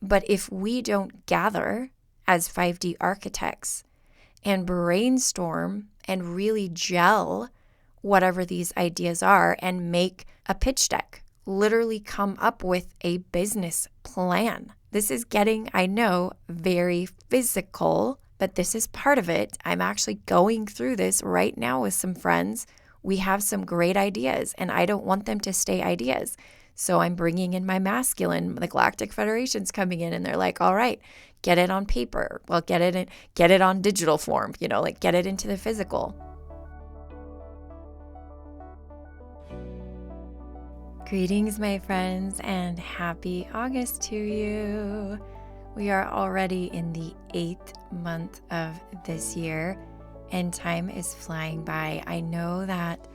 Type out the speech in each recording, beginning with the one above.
But if we don't gather as 5D architects and brainstorm and really gel whatever these ideas are and make a pitch deck, literally come up with a business plan. This is getting, I know, very physical, but this is part of it. I'm actually going through this right now with some friends. We have some great ideas, and I don't want them to stay ideas. So I'm bringing in my masculine. The Galactic Federation's coming in, and they're like, all right, get it on paper. Well, get it on digital form, like get it into the physical. Greetings, my friends, and happy August to you. We are already in the 8th month of this year, and time is flying by. I know that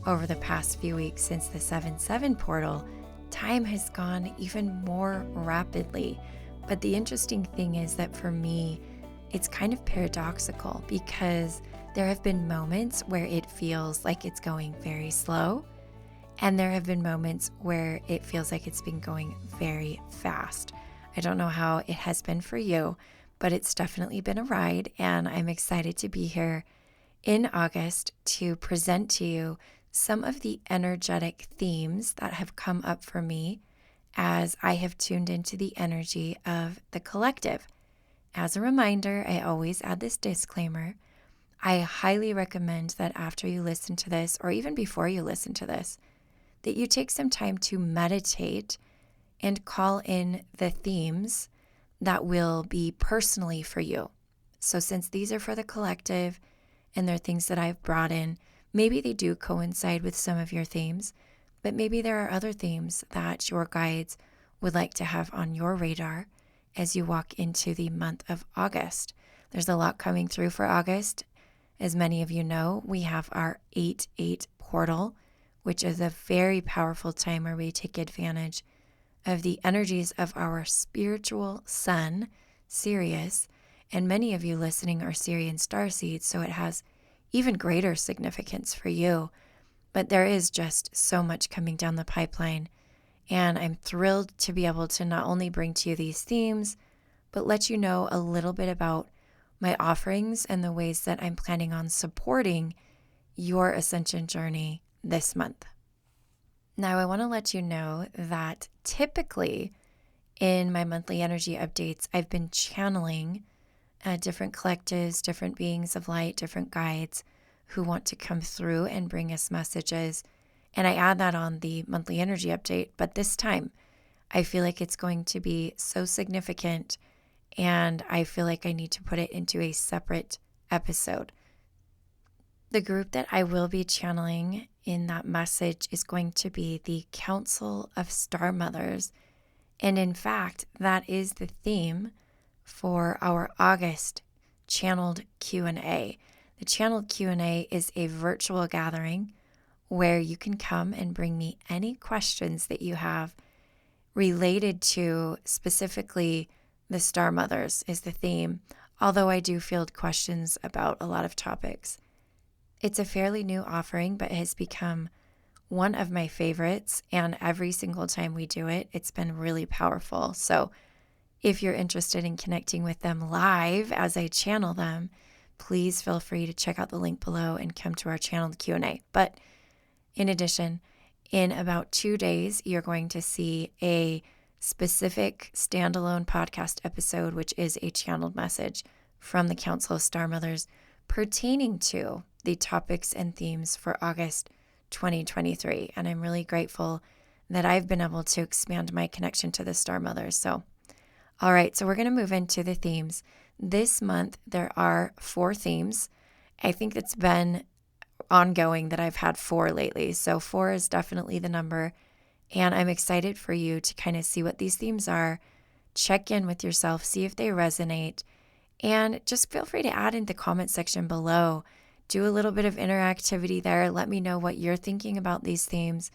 over the past few weeks since the 7/7 portal, time has gone even more rapidly. But the interesting thing is that for me, it's kind of paradoxical because there have been moments where it feels like it's going very slow, and there have been moments where it feels like it's been going very fast. I don't know how it has been for you, but it's definitely been a ride, and I'm excited to be here in August to present to you some of the energetic themes that have come up for me as I have tuned into the energy of the collective. As a reminder, I always add this disclaimer. I highly recommend that after you listen to this, or even before you listen to this, that you take some time to meditate and call in the themes that will be personally for you. So since these are for the collective and they're things that I've brought in, maybe they do coincide with some of your themes, but maybe there are other themes that your guides would like to have on your radar as you walk into the month of August. There's a lot coming through for August. As many of you know, we have our 8/8 portal, which is a very powerful time where we take advantage of the energies of our spiritual sun, Sirius, and many of you listening are Sirian starseeds, so it has even greater significance for you. But there is just so much coming down the pipeline, and I'm thrilled to be able to not only bring to you these themes, but let you know a little bit about my offerings and the ways that I'm planning on supporting your ascension journey this month. Now, I want to let you know that typically in my monthly energy updates, I've been channeling different collectives, different beings of light, different guides who want to come through and bring us messages. And I add that on the monthly energy update. But this time, I feel like it's going to be so significant, and I feel like I need to put it into a separate episode. The group that I will be channeling in that message is going to be the Council of Star Mothers. And in fact, that is the theme for our August channeled Q&A. The channeled Q&A is a virtual gathering where you can come and bring me any questions that you have related to specifically the Star Mothers is the theme, although I do field questions about a lot of topics. It's a fairly new offering, but it has become one of my favorites, and every single time we do it, it's been really powerful. So if you're interested in connecting with them live as I channel them, please feel free to check out the link below and come to our channeled Q&A. But in addition, in about 2 days, you're going to see a specific standalone podcast episode, which is a channeled message from the Council of Star Mothers pertaining to the topics and themes for August 2023. And I'm really grateful that I've been able to expand my connection to the Star Mothers. So, all right, so we're going to move into the themes. This month, there are 4 themes. I think it's been ongoing that I've had 4 lately. So 4 is definitely the number. And I'm excited for you to kind of see what these themes are, check in with yourself, see if they resonate, and just feel free to add in the comment section below. Do a little bit of interactivity there. Let me know what you're thinking about these themes.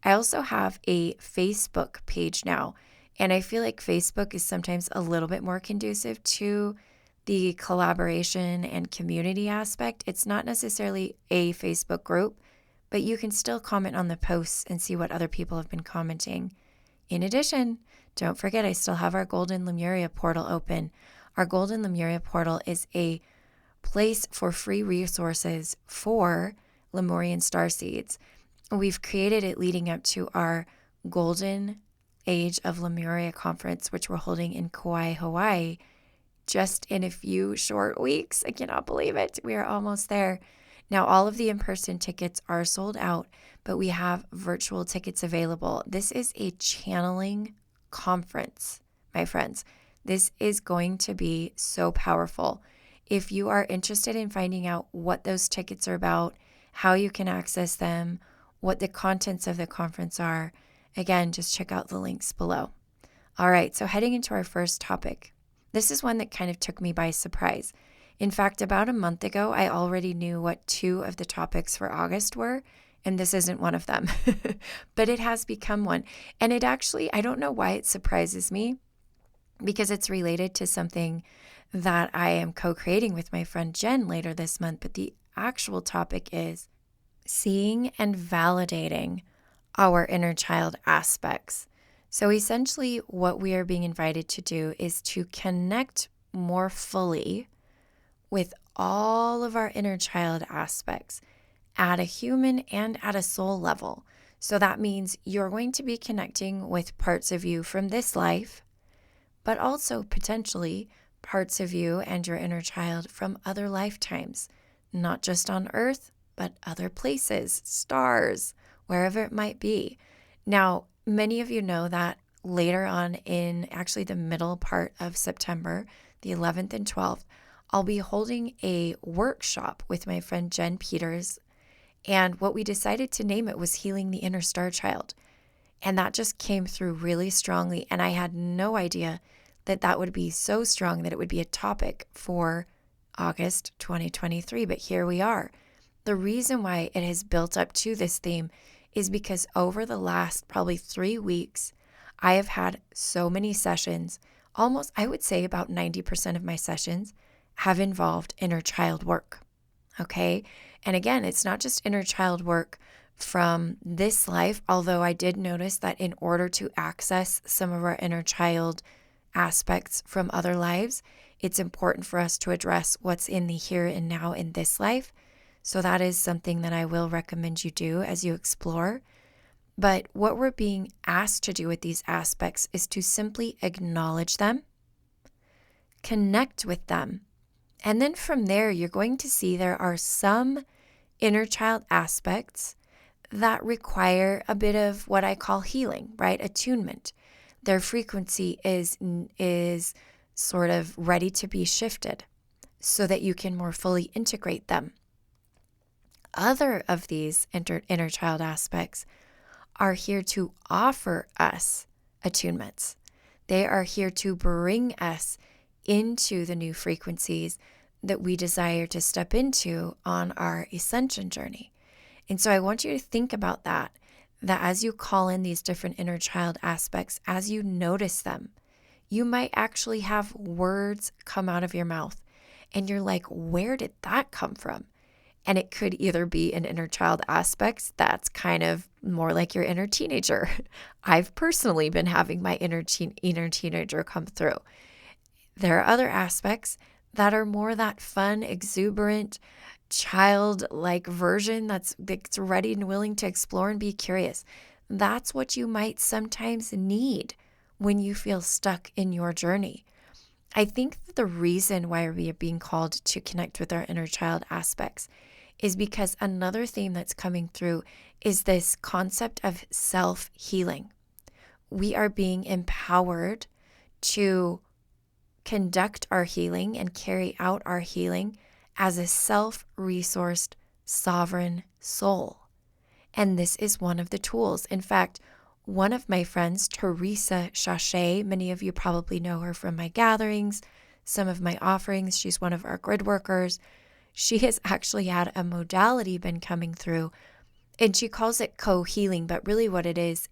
I also have a Facebook page now, and I feel like Facebook is sometimes a little bit more conducive to the collaboration and community aspect. It's not necessarily a Facebook group, but you can still comment on the posts and see what other people have been commenting. In addition don't forget, I still have our Golden Lemuria portal open. Our Golden Lemuria portal is a place for free resources for Lemurian starseeds. We've created it leading up to our Golden Age of Lemuria conference, which we're holding in Kauai, Hawaii, just in a few short weeks. I cannot believe it. We are almost there. Now, all of the in-person tickets are sold out, but we have virtual tickets available. This is a channeling conference, my friends. This is going to be so powerful. If you are interested in finding out what those tickets are about, how you can access them, what the contents of the conference are, again, just check out the links below. All right, so heading into our first topic. This is one that kind of took me by surprise. In fact, about a month ago, I already knew what 2 of the topics for August were, and this isn't one of them, but it has become one. And it actually, I don't know why it surprises me, because it's related to something that I am co-creating with my friend Jen later this month. But the actual topic is seeing and validating our inner child aspects. So essentially, what we are being invited to do is to connect more fully with all of our inner child aspects at a human and at a soul level. So that means you're going to be connecting with parts of you from this life, but also potentially parts of you and your inner child from other lifetimes, not just on Earth, but other places, stars, wherever it might be. Now, many of you know that later on in actually the middle part of September, the 11th and 12th, I'll be holding a workshop with my friend Jen Peters. And what we decided to name it was Healing the Inner Star Child. And that just came through really strongly. And I had no idea that that would be so strong that it would be a topic for August 2023. But here we are. The reason why it has built up to this theme is because over the last probably 3 weeks, I have had so many sessions, almost, I would say about 90% of my sessions have involved inner child work. Okay. And again, it's not just inner child work from this life, although I did notice that in order to access some of our inner child aspects from other lives, it's important for us to address what's in the here and now in this life. So that is something that I will recommend you do as you explore. But what we're being asked to do with these aspects is to simply acknowledge them, connect with them, and then from there, you're going to see there are some inner child aspects that require a bit of what I call healing, right? Attunement. Their frequency is sort of ready to be shifted so that you can more fully integrate them. Other of these inner child aspects are here to offer us attunements. They are here to bring us into the new frequencies that we desire to step into on our ascension journey. And so I want you to think about that as you call in these different inner child aspects, as you notice them, you might actually have words come out of your mouth and you're like, where did that come from? And it could either be an inner child aspect that's kind of more like your inner teenager. I've personally been having my inner teenager come through. There are other aspects that are more that fun, exuberant, childlike version that's ready and willing to explore and be curious. That's what you might sometimes need when you feel stuck in your journey. I think that the reason why we are being called to connect with our inner child aspects is because another theme that's coming through is this concept of self-healing. We are being empowered to conduct our healing and carry out our healing as a self-resourced, sovereign soul. And this is one of the tools. In fact, one of my friends, Terisa Shashea, many of you probably know her from my gatherings, some of my offerings. She's one of our grid workers. She has actually had a modality been coming through, and she calls it co-healing, but really what it is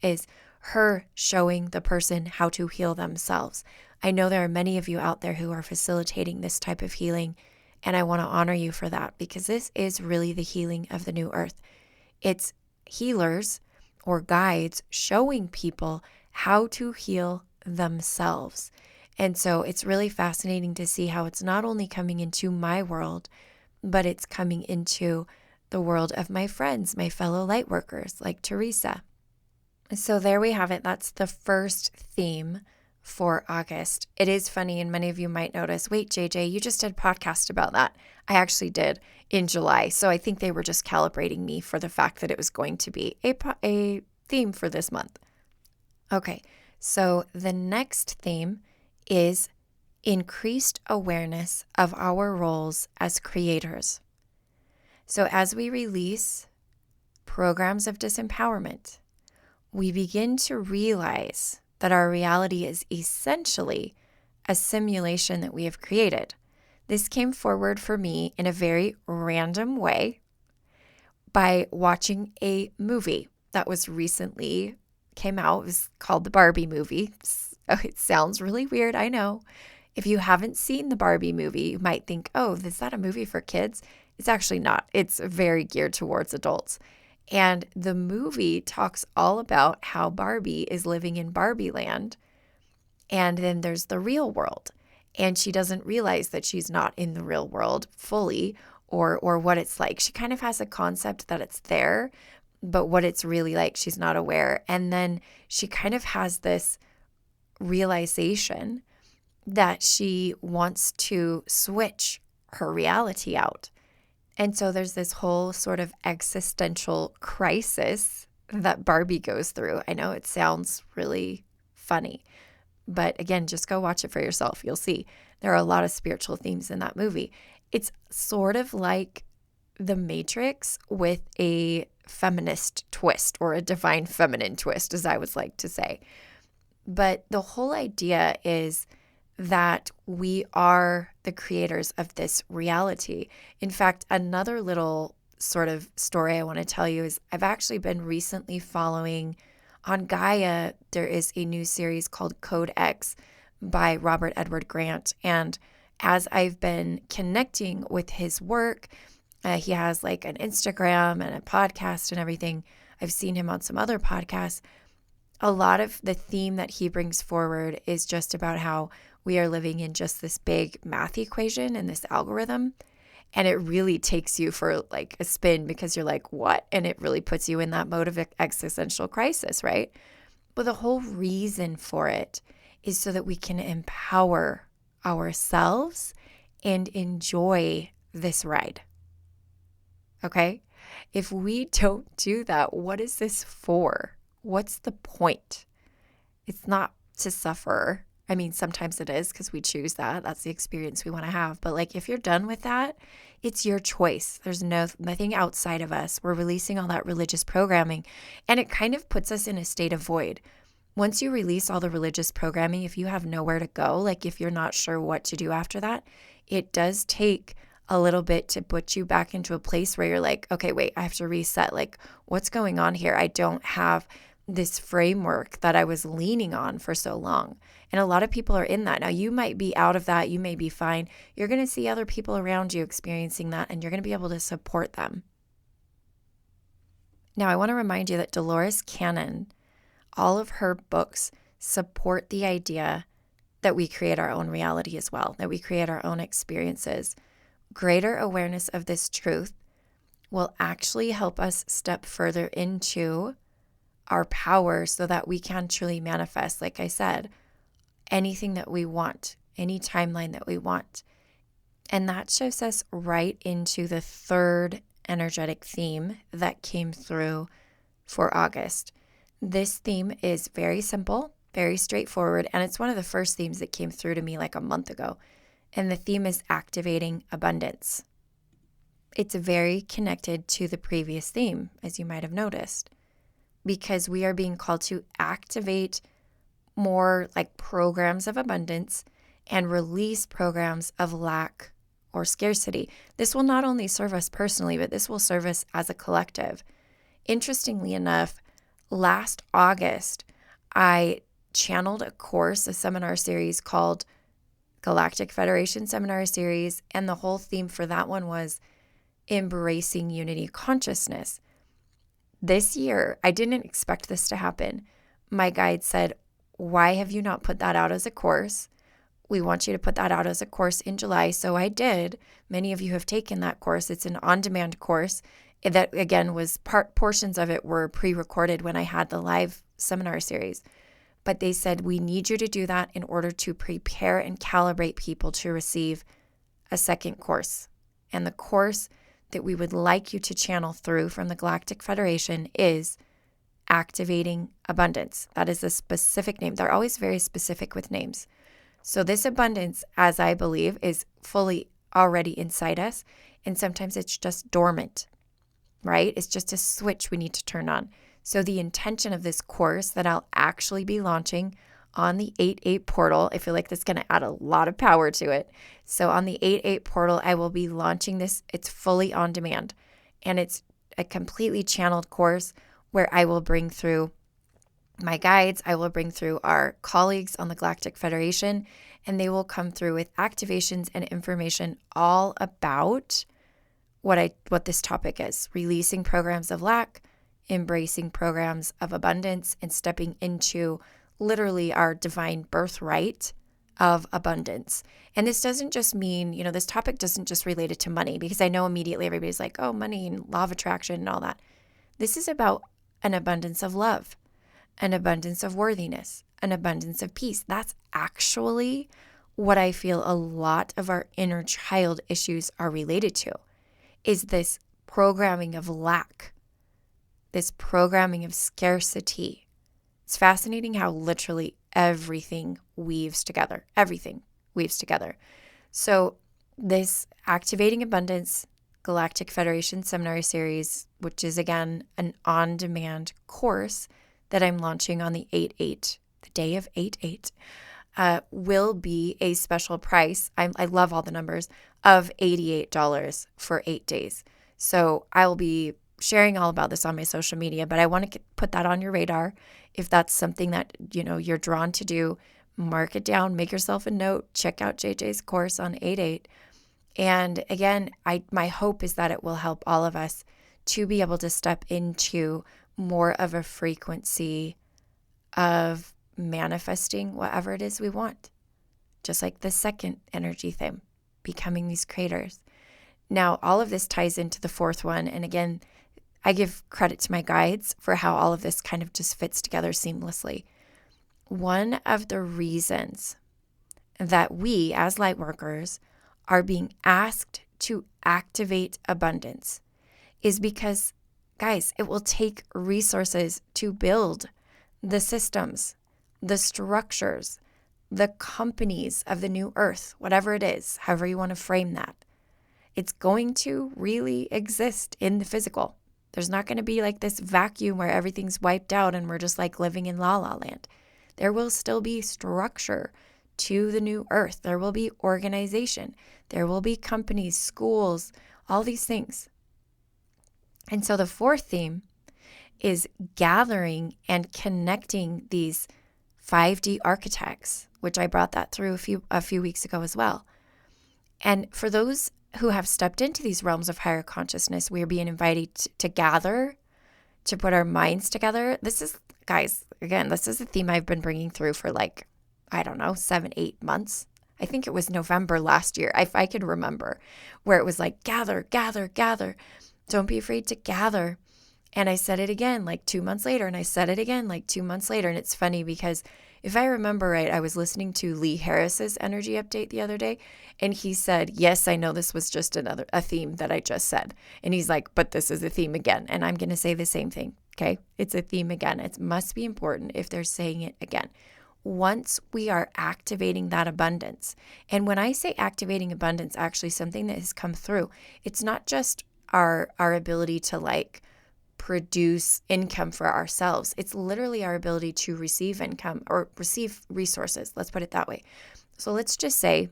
her showing the person how to heal themselves. I know there are many of you out there who are facilitating this type of healing, and I want to honor you for that because this is really the healing of the new earth. It's healers or guides showing people how to heal themselves. And so it's really fascinating to see how it's not only coming into my world, but it's coming into the world of my friends, my fellow light workers like Terisa. So there we have it. That's the first theme for August. It is funny, and many of you might notice, wait, JJ, you just did a podcast about that. I actually did in July. So I think they were just calibrating me for the fact that it was going to be a theme for this month. Okay, so the next theme is increased awareness of our roles as creators. So as we release programs of disempowerment, we begin to realize that our reality is essentially a simulation that we have created. This came forward for me in a very random way by watching a movie that was recently came out. It was called the Barbie movie. It sounds really weird, I know. If you haven't seen the Barbie movie, you might think, oh, is that a movie for kids? It's actually not. It's very geared towards adults. And the movie talks all about how Barbie is living in Barbie land. And then there's the real world. And she doesn't realize that she's not in the real world fully or what it's like. She kind of has a concept that it's there, but what it's really like, she's not aware. And then she kind of has this realization that she wants to switch her reality out. And so there's this whole sort of existential crisis that Barbie goes through. I know it sounds really funny, but again, just go watch it for yourself. You'll see there are a lot of spiritual themes in that movie. It's sort of like The Matrix with a feminist twist, or a divine feminine twist, as I would like to say. But the whole idea is that we are the creators of this reality. In fact, another little sort of story I want to tell you is I've actually been recently following on Gaia. There is a new series called Code X by Robert Edward Grant. And as I've been connecting with his work, he has like an Instagram and a podcast and everything. I've seen him on some other podcasts. A lot of the theme that he brings forward is just about how we are living in just this big math equation and this algorithm. And it really takes you for like a spin because you're like, what? And it really puts you in that mode of existential crisis, right? But the whole reason for it is so that we can empower ourselves and enjoy this ride. Okay? If we don't do that, what is this for? What's the point? It's not to suffer. I mean, sometimes it is because we choose that. That's the experience we want to have. But like, if you're done with that, it's your choice. There's nothing outside of us. We're releasing all that religious programming, and it kind of puts us in a state of void. Once you release all the religious programming, if you have nowhere to go, like if you're not sure what to do after that, it does take a little bit to put you back into a place where you're like, okay, wait, I have to reset. Like, what's going on here? I don't have this framework that I was leaning on for so long. And a lot of people are in that. Now, you might be out of that. You may be fine. You're going to see other people around you experiencing that, and you're going to be able to support them. Now, I want to remind you that Dolores Cannon, all of her books support the idea that we create our own reality as well, that we create our own experiences. Greater awareness of this truth will actually help us step further into our power so that we can truly manifest, like I said, anything that we want, any timeline that we want. And that shows us right into the third energetic theme that came through for August. This theme is very simple, very straightforward, and it's one of the first themes that came through to me like a month ago. And the theme is activating abundance. It's very connected to the previous theme, as you might have noticed, because we are being called to activate more like programs of abundance and release programs of lack or scarcity. This will not only serve us personally, but this will serve us as a collective. Interestingly enough, last August, I channeled a course, a seminar series called Galactic Federation Seminar Series, and the whole theme for that one was embracing unity consciousness. This year, I didn't expect this to happen. My guide said, why have you not put that out as a course? We want you to put that out as a course in July. So I did. Many of you have taken that course. It's an on-demand course that, again, was portions of it were pre-recorded when I had the live seminar series. But they said, we need you to do that in order to prepare and calibrate people to receive a second course. And the course that we would like you to channel through from the Galactic Federation is Activating Abundance. That is a specific name. They're always very specific with names. So this abundance, as I believe, is fully already inside us. And sometimes it's just dormant, right? It's just a switch we need to turn on. So the intention of this course that I'll actually be launching on the 8/8 portal, I feel like that's going to add a lot of power to it. So on the 8/8 portal, I will be launching this. It's fully on demand, and it's a completely channeled course where I will bring through my guides. I will bring through our colleagues on the Galactic Federation, and they will come through with activations and information all about what this topic is: releasing programs of lack, embracing programs of abundance, and stepping into literally our divine birthright of abundance. And this doesn't just mean, this topic doesn't just relate it to money, because I know immediately everybody's like, oh, money and law of attraction and all that. This is about an abundance of love, an abundance of worthiness, an abundance of peace. That's actually what I feel a lot of our inner child issues are related to, is this programming of lack, this programming of scarcity. It's fascinating how literally everything weaves together. Everything weaves together. So this Activating Abundance Galactic Federation Seminar Series, which is, again, an on-demand course that I'm launching on the 8/8, the day of 8/8, will be a special price. I love all the numbers, of $88 for 8 days. So I will be sharing all about this on my social media, but I want to put that on your radar. If that's something that, you're drawn to do, mark it down, make yourself a note, check out JJ's course on 8/8. And again, my hope is that it will help all of us to be able to step into more of a frequency of manifesting whatever it is we want. Just like the second energy theme, becoming these creators. Now, all of this ties into the fourth one. And again, I give credit to my guides for how all of this kind of just fits together seamlessly. One of the reasons that we, as light workers, are being asked to activate abundance is because, guys, it will take resources to build the systems, the structures, the companies of the new earth, whatever it is, however you want to frame that. It's going to really exist in the physical. There's not going to be like this vacuum where everything's wiped out and we're just like living in la la land. There will still be structure to the new earth. There will be organization. There will be companies, schools, all these things. And so the fourth theme is gathering and connecting these 5D architects, which I brought that through a few weeks ago as well. And for those who have stepped into these realms of higher consciousness, we are being invited to gather, to put our minds together. This is, guys, again, this is a theme I've been bringing through for 7-8 months. I think it was November last year, if I could remember, where it was like, gather, gather, gather. Don't be afraid to gather. And I said it again 2 months later, and I said it again 2 months later. And it's funny because if I remember right, I was listening to Lee Harris's energy update the other day, and he said, yes, I know this was just a theme that I just said. And he's like, but this is a theme again. And I'm going to say the same thing, okay? It's a theme again. It must be important if they're saying it again. Once we are activating that abundance, and when I say activating abundance, actually something that has come through, it's not just our ability to produce income for ourselves. It's literally our ability to receive income or receive resources. Let's put it that way. So let's just say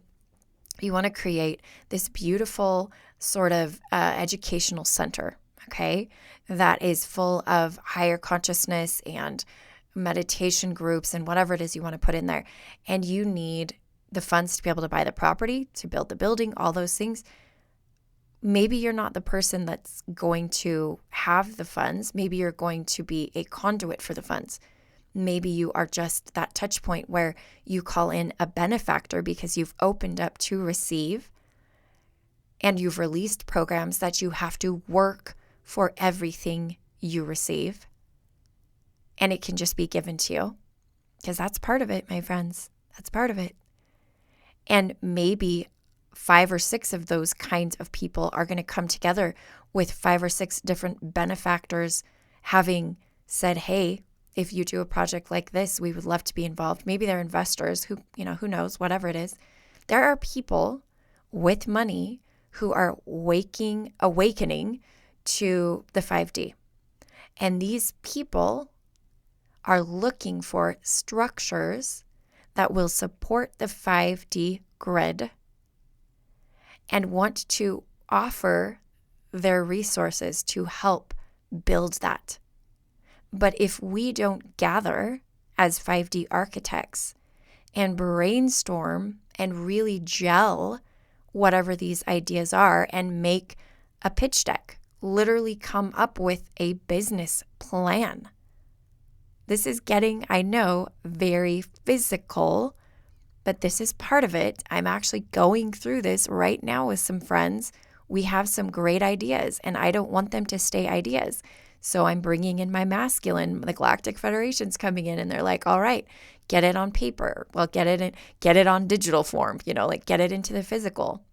you want to create this beautiful sort of educational center, okay, that is full of higher consciousness and meditation groups and whatever it is you want to put in there. And you need the funds to be able to buy the property, to build the building, all those things. Maybe you're not the person that's going to have the funds. Maybe you're going to be a conduit for the funds. Maybe you are just that touch point where you call in a benefactor because you've opened up to receive and you've released programs that you have to work for everything you receive. And it can just be given to you because that's part of it, my friends. That's part of it. And maybe 5 or 6 of those kinds of people are going to come together with 5 or 6 different benefactors having said, hey, if you do a project like this, we would love to be involved. Maybe they're investors who knows, whatever it is. There are people with money who are awakening to the 5D. And these people are looking for structures that will support the 5D grid and want to offer their resources to help build that. But if we don't gather as 5D architects and brainstorm and really gel whatever these ideas are and make a pitch deck, literally come up with a business plan. This is getting, I know, very physical, but this is part of it. I'm actually going through this right now with some friends. We have some great ideas, and I don't want them to stay ideas. So I'm bringing in my masculine. The Galactic Federation's coming in, and they're like, all right, get it on paper. Well, get it on digital form, get it into the physical.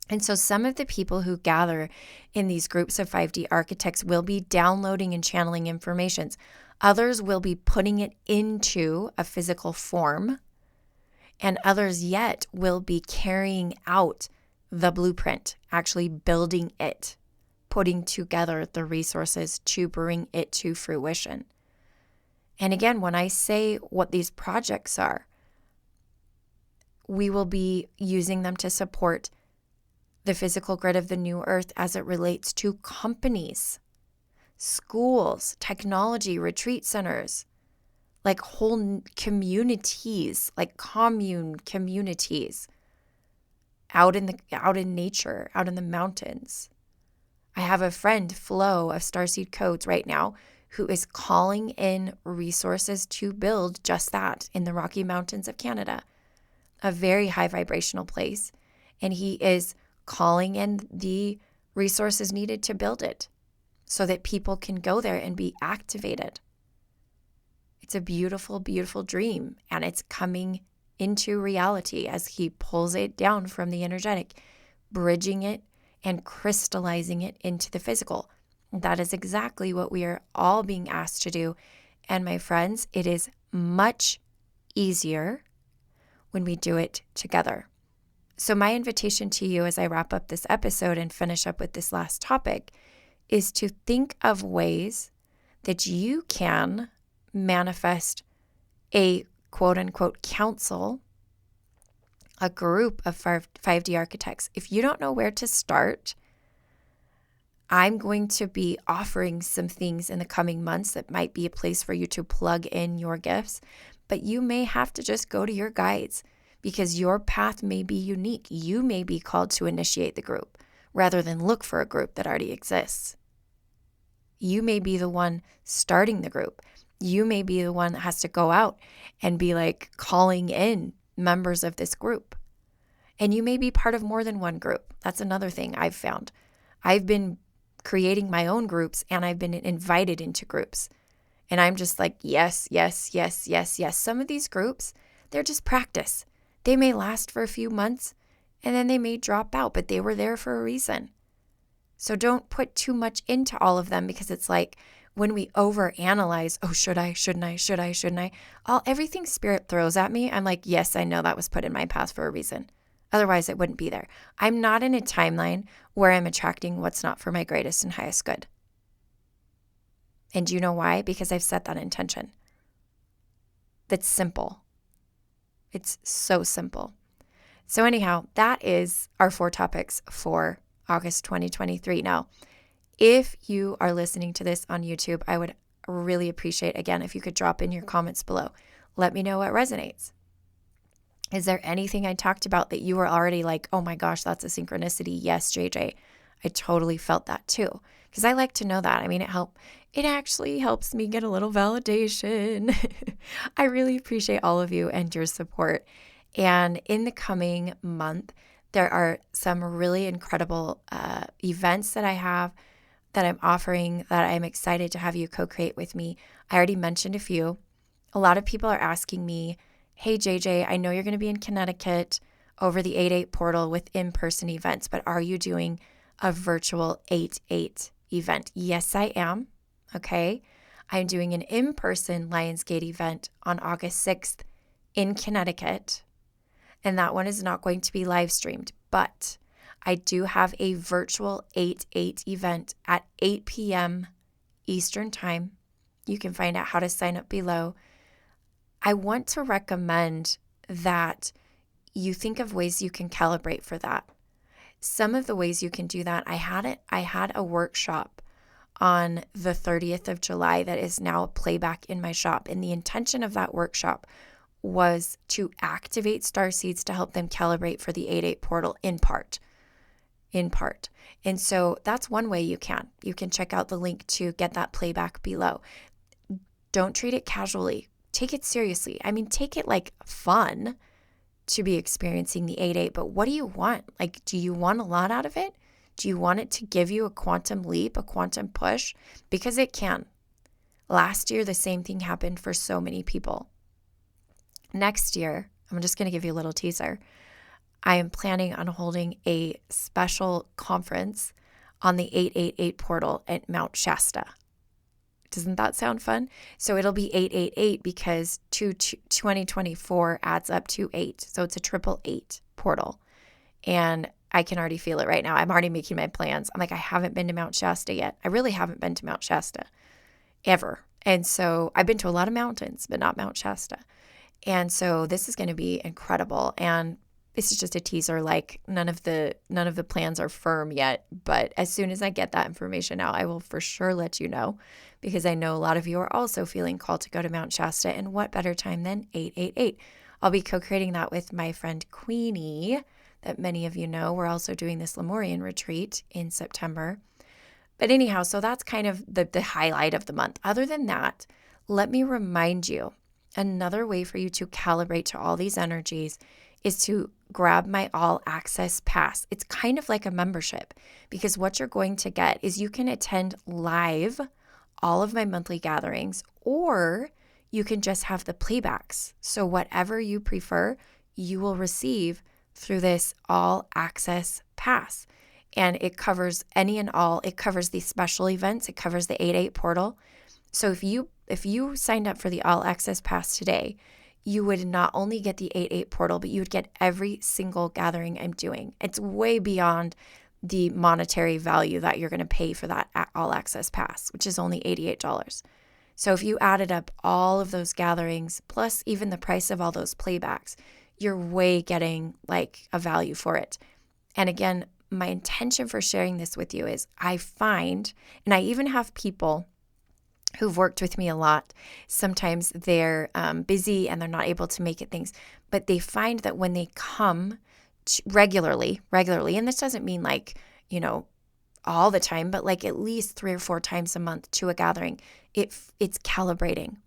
And so some of the people who gather in these groups of 5D architects will be downloading and channeling informations. Others will be putting it into a physical form, and others yet will be carrying out the blueprint, actually building it, putting together the resources to bring it to fruition. And again, when I say what these projects are, we will be using them to support the physical grid of the new earth as it relates to companies, schools, technology, retreat centers, like whole communities, like commune communities out in nature, out in the mountains. I have a friend, Flo of Starseed Codes right now, who is calling in resources to build just that in the Rocky Mountains of Canada, a very high vibrational place. And he is calling in the resources needed to build it so that people can go there and be activated. It's a beautiful, beautiful dream, and it's coming into reality as he pulls it down from the energetic, bridging it and crystallizing it into the physical. That is exactly what we are all being asked to do. And my friends, it is much easier when we do it together. So my invitation to you as I wrap up this episode and finish up with this last topic is to think of ways that you can manifest a quote unquote council, a group of 5D architects. If you don't know where to start, I'm going to be offering some things in the coming months that might be a place for you to plug in your gifts, but you may have to just go to your guides because your path may be unique. You may be called to initiate the group rather than look for a group that already exists. You may be the one starting the group. You may be the one that has to go out and be like calling in members of this group. And you may be part of more than one group. That's another thing I've found. I've been creating my own groups and I've been invited into groups. And I'm just like, yes, yes, yes, yes, yes. Some of these groups, they're just practice. They may last for a few months and then they may drop out, but they were there for a reason. So don't put too much into all of them because it's like, when we overanalyze, oh, should I, shouldn't I? Everything spirit throws at me, I'm like, yes, I know that was put in my path for a reason. Otherwise, it wouldn't be there. I'm not in a timeline where I'm attracting what's not for my greatest and highest good. And do you know why? Because I've set that intention. That's simple. It's so simple. So anyhow, that is our 4 topics for August 2023. Now, if you are listening to this on YouTube, I would really appreciate, again, if you could drop in your comments below. Let me know what resonates. Is there anything I talked about that you were already like, oh my gosh, that's a synchronicity? Yes, JJ, I totally felt that too, because I like to know that. I mean, it actually helps me get a little validation. I really appreciate all of you and your support. And in the coming month, there are some really incredible events that I have that I'm offering that I'm excited to have you co-create with me. I already mentioned a few. A lot of people are asking me, hey, JJ, I know you're going to be in Connecticut over the 8/8 portal with in-person events, but are you doing a virtual 8/8 event? Yes, I am. Okay. I'm doing an in-person Lionsgate event on August 6th in Connecticut. And that one is not going to be live streamed, but I do have a virtual 8/8 event at 8 p.m. Eastern Time. You can find out how to sign up below. I want to recommend that you think of ways you can calibrate for that. Some of the ways you can do that, I had a workshop on the 30th of July that is now playback in my shop. And the intention of that workshop was to activate starseeds to help them calibrate for the 8/8 portal in part. And so that's one way you can. You can check out the link to get that playback below. Don't treat it casually. Take it seriously. I mean, take it like fun to be experiencing the 8/8, but what do you want? Like, do you want a lot out of it? Do you want it to give you a quantum leap, a quantum push? Because it can. Last year, the same thing happened for so many people. Next year, I'm just going to give you a little teaser. I am planning on holding a special conference on the 8/8 portal at Mount Shasta. Doesn't that sound fun? So it'll be 8/8 because 2024 adds up to 8. So it's a 888 portal. And I can already feel it right now. I'm already making my plans. I'm like, I haven't been to Mount Shasta yet. I really haven't been to Mount Shasta ever. And so I've been to a lot of mountains, but not Mount Shasta. And so this is going to be incredible. And this is just a teaser. Like none of the plans are firm yet, but as soon as I get that information out, I will for sure let you know, because I know a lot of you are also feeling called to go to Mount Shasta, and what better time than 8/8? I'll be co-creating that with my friend Queenie, that many of you know. We're also doing this Lemurian retreat in September. But anyhow, so that's kind of the highlight of the month. Other than that, let me remind you, another way for you to calibrate to all these energies is to grab my all access pass. It's kind of like a membership, because what you're going to get is you can attend live all of my monthly gatherings, or you can just have the playbacks. So whatever you prefer, you will receive through this all access pass. And it covers any and all. It covers the special events. It covers the 8/8 portal. So if you signed up for the all access pass today, you would not only get the 8/8 portal, but you would get every single gathering I'm doing. It's way beyond the monetary value that you're going to pay for that all access pass, which is only $88. So if you added up all of those gatherings, plus even the price of all those playbacks, you're way getting like a value for it. And again, my intention for sharing this with you is I find, and I even have people who've worked with me a lot. Sometimes they're busy and they're not able to make it things, but they find that when they come regularly, and this doesn't mean like, all the time, but like at least 3 or 4 times a month to a gathering, it's calibrating.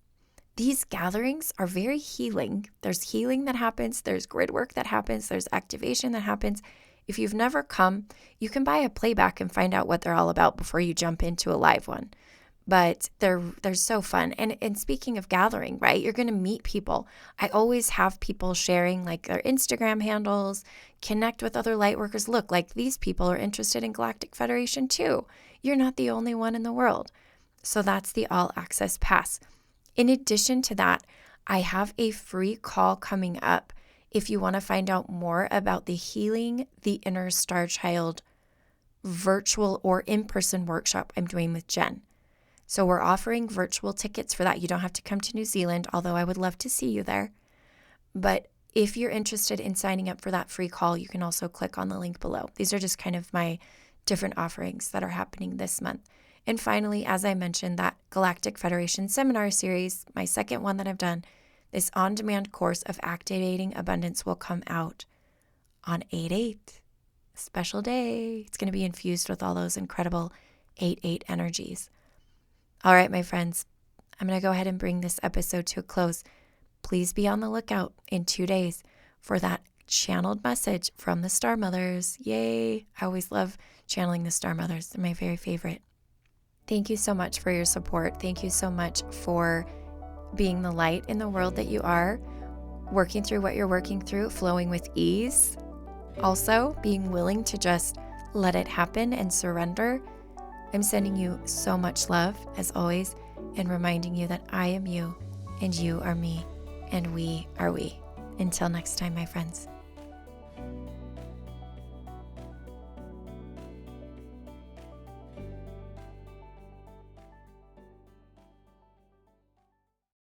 These gatherings are very healing. There's healing that happens. There's grid work that happens. There's activation that happens. If you've never come, you can buy a playback and find out what they're all about before you jump into a live one. But they're so fun. And speaking of gathering, right, you're going to meet people. I always have people sharing like their Instagram handles, connect with other light workers. Look, like these people are interested in Galactic Federation too. You're not the only one in the world. So that's the all access pass. In addition to that, I have a free call coming up if you want to find out more about the Healing the Inner Star Child virtual or in-person workshop I'm doing with Jen. So we're offering virtual tickets for that. You don't have to come to New Zealand, although I would love to see you there. But if you're interested in signing up for that free call, you can also click on the link below. These are just kind of my different offerings that are happening this month. And finally, as I mentioned, that Galactic Federation seminar series, my second one that I've done, this on-demand course of activating abundance will come out on 8/8. special day. It's going to be infused with all those incredible 8/8 energies. All right, my friends, I'm going to go ahead and bring this episode to a close. Please be on the lookout in 2 days for that channeled message from the Star Mothers. Yay! I always love channeling the Star Mothers. They're my very favorite. Thank you so much for your support. Thank you so much for being the light in the world that you are, working through what you're working through, flowing with ease. Also, being willing to just let it happen and surrender. I'm sending you so much love, as always, and reminding you that I am you, and you are me, and we are we. Until next time, my friends.